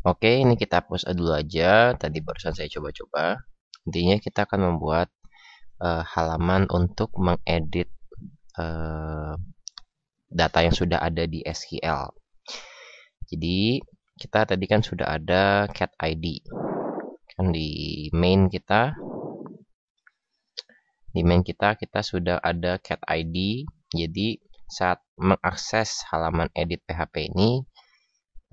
Oke, ini kita hapus dulu aja. Tadi barusan saya coba-coba. Intinya kita akan membuat halaman untuk mengedit eh, data yang sudah ada di SQL. Jadi kita tadi kan sudah ada cat ID kan di main kita sudah ada cat ID. Jadi saat mengakses halaman edit PHP ini,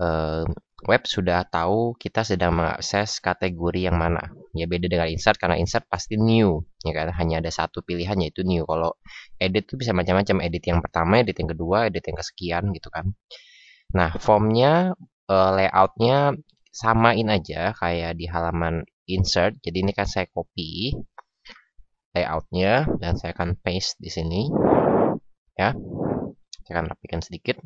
eh, web sudah tahu kita sedang mengakses kategori yang mana. Ya beda dengan insert, karena insert pasti new, ya kan, hanya ada satu pilihan yaitu new. Kalau edit itu bisa macam-macam, edit yang pertama, edit yang kedua, edit yang kesekian gitu kan. Nah, formnya, layoutnya samain aja kayak di halaman insert. Jadi ini kan saya copy layoutnya dan saya akan paste di sini, ya. Saya akan rapikan sedikit.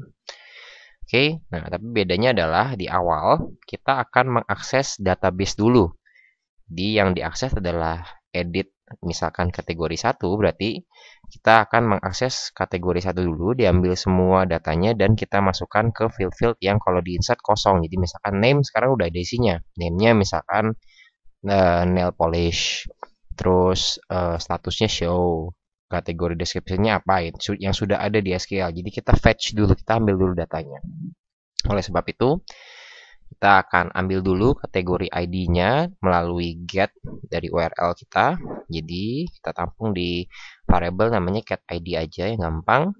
Oke, nah tapi bedanya adalah di awal kita akan mengakses database dulu. Yang diakses adalah edit misalkan kategori 1, berarti kita akan mengakses kategori 1 dulu, diambil semua datanya dan kita masukkan ke field-field yang kalau di insert kosong. Jadi misalkan name sekarang udah ada isinya. Name-nya misalkan nail polish. Terus statusnya show. Kategori description-nya apa yang sudah ada di SQL. Jadi kita fetch dulu, kita ambil dulu datanya. Oleh sebab itu, kita akan ambil dulu kategori ID-nya melalui get dari URL kita. Jadi kita tampung di variabel namanya cat ID aja yang gampang.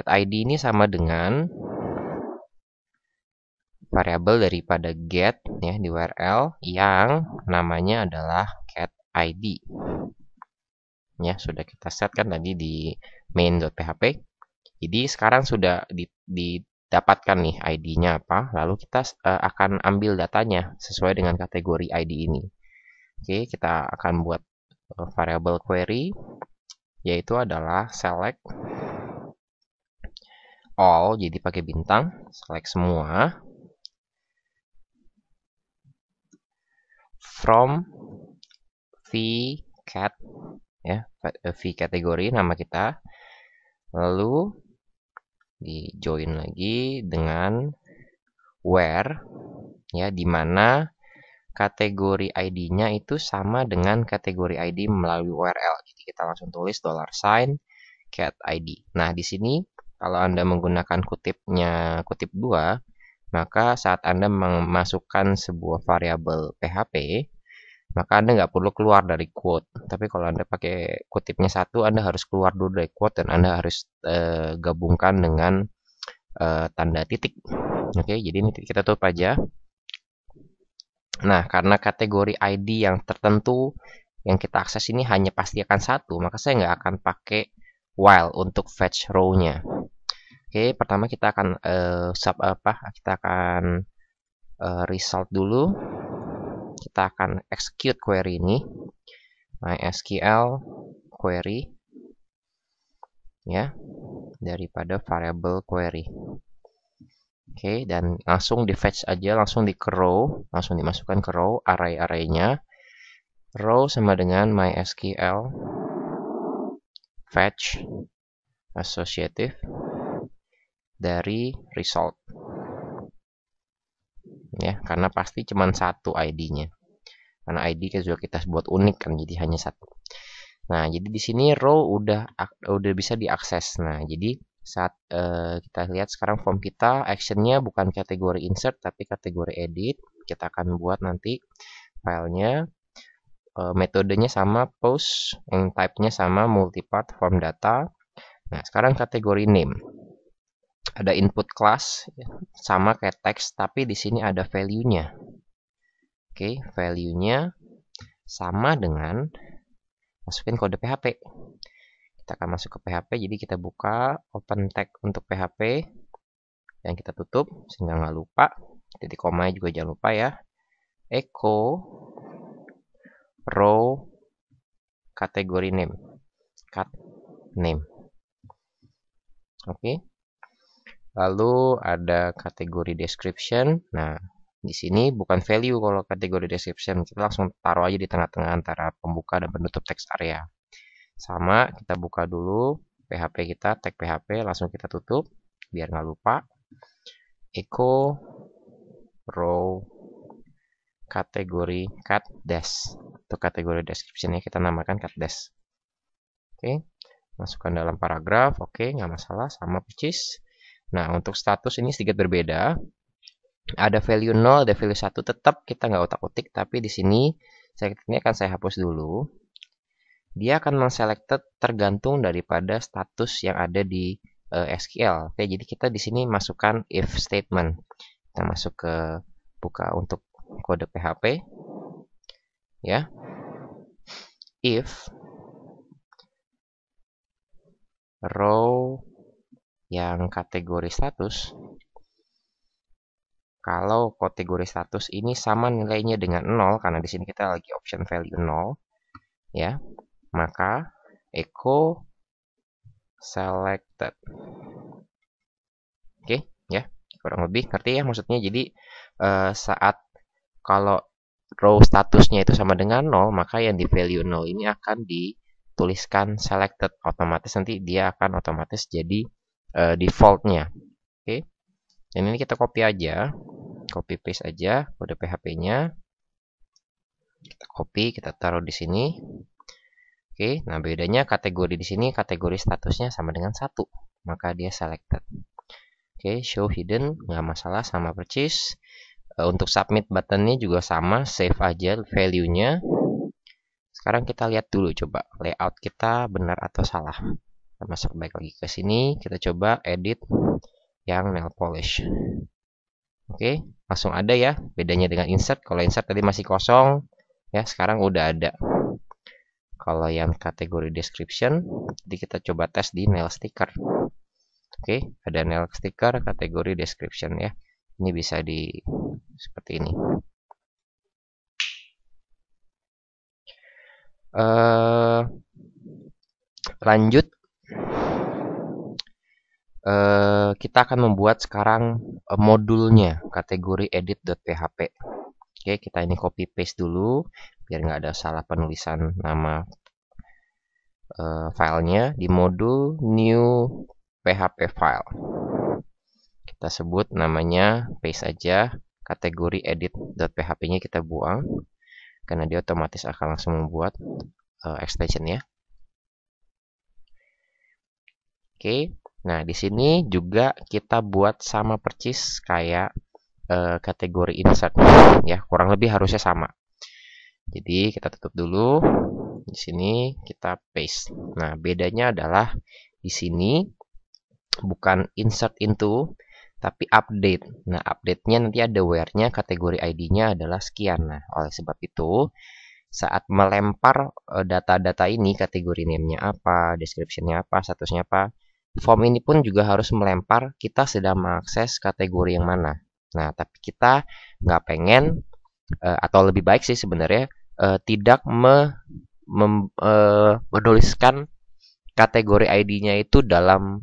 Cat ID ini sama dengan variabel daripada get ya di URL yang namanya adalah cat ID. Ya, sudah kita set kan tadi di main.php. Jadi sekarang sudah didapatkan nih ID-nya apa, lalu kita akan ambil datanya sesuai dengan kategori ID ini. Oke, kita akan buat variable query, yaitu adalah select all, jadi pakai bintang, select semua, from vcat, ya, vkategori nama kita, lalu di join lagi dengan where, ya, dimana kategori ID-nya itu sama dengan kategori ID melalui URL. Jadi kita langsung tulis $sign cat ID. Nah, di sini kalau Anda menggunakan kutip 2, maka saat Anda memasukkan sebuah variabel PHP, maka Anda nggak perlu keluar dari quote. Tapi kalau Anda pakai kutipnya 1, Anda harus keluar dulu dari quote dan Anda harus gabungkan dengan tanda titik. Oke, jadi ini kita tutup aja. Nah, karena kategori ID yang tertentu yang kita akses ini hanya pasti akan 1, maka saya nggak akan pakai while untuk fetch row-nya. Oke, pertama kita akan result dulu. Kita akan execute query ini, MySQL query, ya, daripada variable query. Oke, dan langsung di fetch aja, langsung di ke row, langsung dimasukkan ke row array-arraynya. Row sama dengan MySQL fetch associative dari result, ya, karena pasti cuma satu ID-nya, karena ID kan sudah kita buat unik kan, jadi hanya satu. Nah, jadi di sini row udah bisa diakses. Nah, jadi saat kita lihat sekarang form kita, actionnya bukan kategori insert tapi kategori edit. Kita akan buat nanti filenya, metodenya sama post, yang type-nya sama multipart form data. Nah, sekarang kategori name. Ada input class sama kayak text, tapi di sini ada value-nya. Oke, value-nya sama dengan masukin kode PHP. Kita akan masuk ke PHP, jadi kita buka open tag untuk PHP dan kita tutup sehingga nggak lupa. Titik koma juga jangan lupa ya. Echo row kategori name, cat name. Oke. Lalu ada kategori description. Nah, di sini bukan value kalau kategori description, kita langsung taruh aja di tengah-tengah antara pembuka dan penutup text area. Sama, kita buka dulu PHP kita, tag PHP, langsung kita tutup biar nggak lupa. Echo row kategori cat dash. Untuk kategori description-nya kita namakan cat dash. Oke, masukkan dalam paragraf. Oke, nggak masalah, sama persis. Nah, untuk status ini sedikit berbeda. Ada value 0, ada value 1, tetap kita nggak otak-otik, tapi di sini ini akan saya hapus dulu. Dia akan mengselected tergantung daripada status yang ada di SQL. Oke, jadi kita di sini masukkan if statement. Kita masuk ke buka untuk kode PHP, ya. If row yang kategori status, kalau kategori status ini sama nilainya dengan 0, karena di sini kita lagi option value 0, ya, maka echo selected. Oke, ya, kurang lebih ngerti ya maksudnya. Jadi saat kalau row statusnya itu sama dengan 0, maka yang di value 0 ini akan dituliskan selected, otomatis nanti dia akan otomatis jadi defaultnya. Oke, dan ini kita copy aja, copy paste aja kode PHP-nya, kita copy, kita taruh di sini. Oke, nah bedanya kategori di sini kategori statusnya sama dengan 1, maka dia selected. Oke, show hidden nggak masalah, sama persis. Untuk submit buttonnya juga sama, save aja value-nya. Sekarang kita lihat dulu coba layout kita benar atau salah. Kita masuk baik lagi ke sini, kita coba edit yang nail polish. Oke, langsung ada ya, bedanya dengan insert. Kalau insert tadi masih kosong, ya sekarang udah ada. Kalau yang kategori description, jadi kita coba tes di nail sticker. Oke, ada nail sticker kategori description ya. Ini bisa di seperti ini. Lanjut, kita akan membuat sekarang modulnya kategori edit.php. Oke, kita ini copy paste dulu biar nggak ada salah penulisan nama filenya. Di modul new php file, kita sebut namanya, paste aja, kategori edit.php-nya kita buang karena dia otomatis akan langsung membuat extension ya. Oke, nah di sini juga kita buat sama persis kayak kategori insert ya, kurang lebih harusnya sama. Jadi kita tutup dulu, di sini kita paste. Nah bedanya adalah di sini bukan insert into, tapi update. Nah update-nya nanti ada where-nya, kategori ID-nya adalah sekian. Nah oleh sebab itu saat melempar data-data ini, kategori name-nya apa, description-nya apa, statusnya apa, form ini pun juga harus melempar kita sedang mengakses kategori yang mana. Nah, tapi kita nggak pengen, atau lebih baik sih sebenarnya, tidak menuliskan kategori ID-nya itu dalam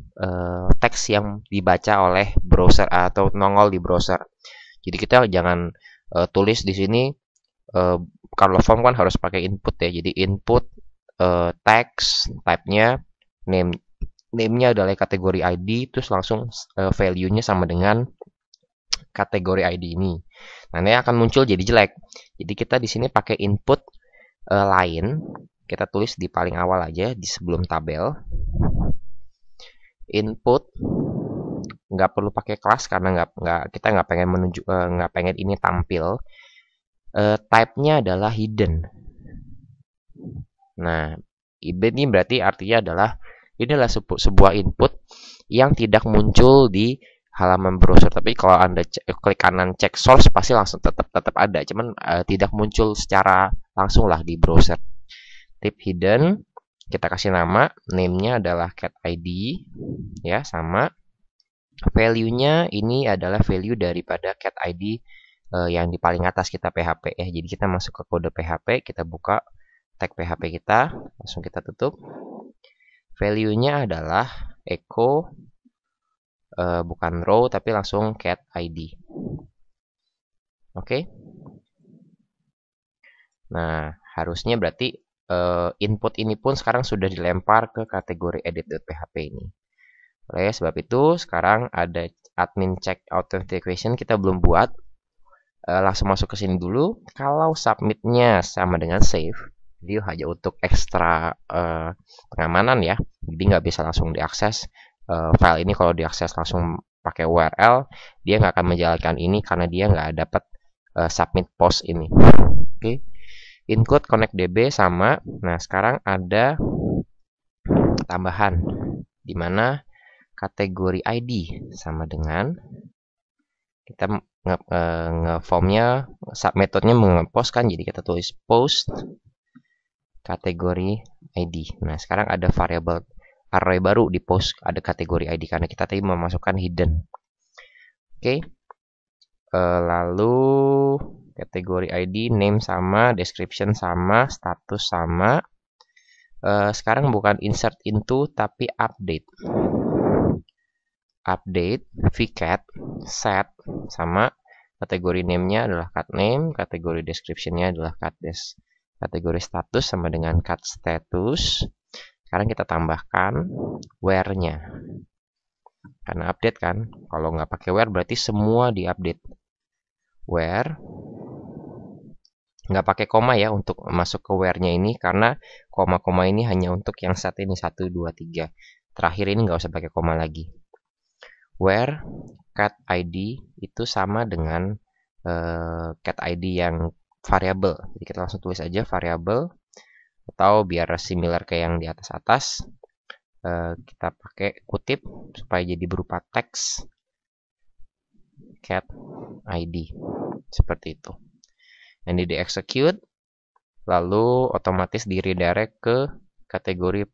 teks yang dibaca oleh browser atau nongol di browser. Jadi kita jangan tulis di sini, kalau form kan harus pakai input ya. Jadi input text type-nya name-nya adalah kategori ID, terus langsung value-nya sama dengan kategori ID ini. Nanti akan muncul jadi jelek. Jadi kita di sini pakai input lain. Kita tulis di paling awal aja, di sebelum tabel. Input nggak perlu pakai kelas karena kita nggak pengen nggak pengen ini tampil. Type-nya adalah hidden. Nah, ini berarti artinya adalah ini adalah sebuah input yang tidak muncul di halaman browser. Tapi kalau Anda klik kanan cek source, pasti langsung tetap ada. Cuman tidak muncul secara langsung lah di browser. Tip hidden, kita kasih nama, name-nya adalah cat ID, ya sama. Value-nya ini adalah value daripada cat ID yang di paling atas kita PHP ya. Jadi kita masuk ke kode PHP, kita buka tag PHP kita, langsung kita tutup. Value-nya adalah echo, bukan row tapi langsung cat ID. Oke. Nah, harusnya berarti input ini pun sekarang sudah dilempar ke kategori edit.php ini. Oleh sebab itu, sekarang ada admin check authentication kita belum buat. langsung masuk ke sini dulu. Kalau submitnya sama dengan save, dia hanya untuk ekstra pengamanan ya, jadi nggak bisa langsung diakses. File ini kalau diakses langsung pakai URL, dia nggak akan menjalankan ini karena dia nggak dapat submit post ini. Oke, include connect DB sama. Nah, sekarang ada tambahan di mana kategori ID sama dengan kita nge-formnya metodenya nge-post kan, jadi kita tulis post kategori ID. Nah, sekarang ada variabel array baru di post, ada kategori ID karena kita tadi memasukkan hidden. Oke. Lalu kategori ID, name sama, description sama, status sama. Sekarang bukan insert into tapi update. Update vcat set sama kategori name-nya adalah cat name, kategori description-nya adalah cat des, kategori status sama dengan cat status. Sekarang kita tambahkan where-nya. Karena update kan, kalau nggak pakai where berarti semua diupdate. Where nggak pakai koma ya untuk masuk ke where-nya ini, karena koma-koma ini hanya untuk yang set ini 1, 2, 3. Terakhir ini nggak usah pakai koma lagi. Where cat ID itu sama dengan cat ID yang variabel. Jadi kita langsung tulis aja variabel, atau biar similar kayak yang di atas-atas, kita pakai kutip supaya jadi berupa teks cat ID seperti itu. Ini di execute, lalu otomatis di redirect ke kategori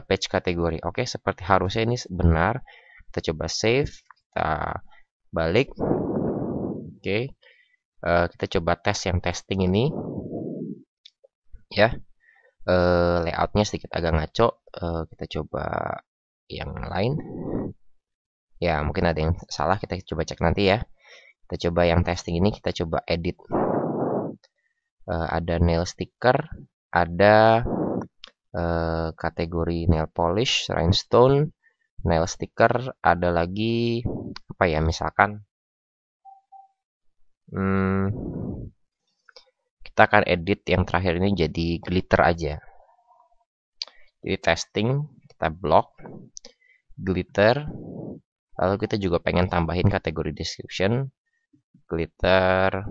page kategori. Oke, seperti harusnya ini benar. Kita coba save, kita balik. Oke, kita coba tes yang testing ini ya. Layoutnya sedikit agak ngaco. Kita coba yang lain ya, mungkin ada yang salah, kita coba cek nanti ya. Kita coba yang testing ini, kita coba edit. Ada nail sticker, ada kategori nail polish, rhinestone, nail sticker, ada lagi apa ya, misalkan kita akan edit yang terakhir ini jadi glitter aja. Jadi testing, kita block glitter, lalu kita juga pengen tambahin kategori description, glitter,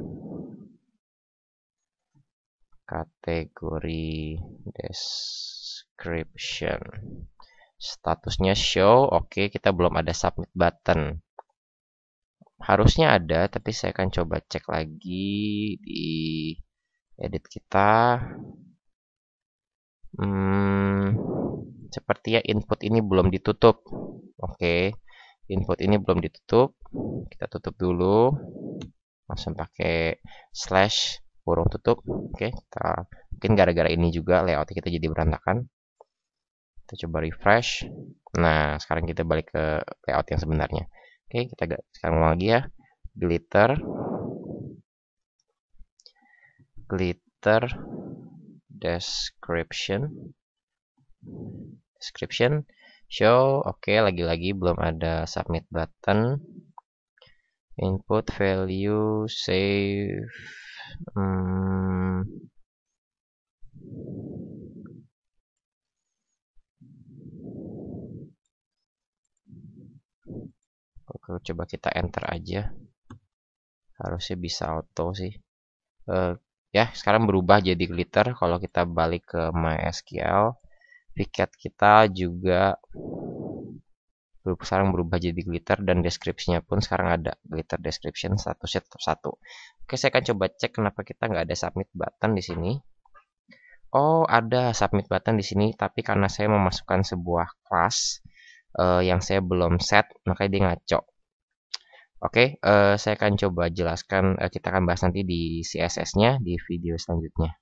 kategori description, statusnya show. Oke, kita belum ada submit button. Harusnya ada, tapi saya akan coba cek lagi di edit kita. Sepertinya input ini belum ditutup. Oke, input ini belum ditutup. Kita tutup dulu. Langsung pakai slash kurung tutup. Oke, kita mungkin gara-gara ini juga layout kita jadi berantakan. Kita coba refresh. Nah, sekarang kita balik ke layout yang sebenarnya. Oke, kita sekarang ulang lagi ya. Glitter description show. Oke, lagi-lagi belum ada submit button. Input value save. Oke, coba kita enter aja. Harusnya bisa auto sih. Ya, sekarang berubah jadi glitter. Kalau kita balik ke MySQL, vcat kita juga sekarang berubah jadi glitter, dan deskripsinya pun sekarang ada glitter description, statusnya tetap 1. Oke, saya akan coba cek kenapa kita nggak ada submit button di sini. Oh, ada submit button di sini, tapi karena saya memasukkan sebuah kelas yang saya belum set, makanya dia ngaco. Oke, saya akan coba jelaskan, kita akan bahas nanti di CSS-nya di video selanjutnya.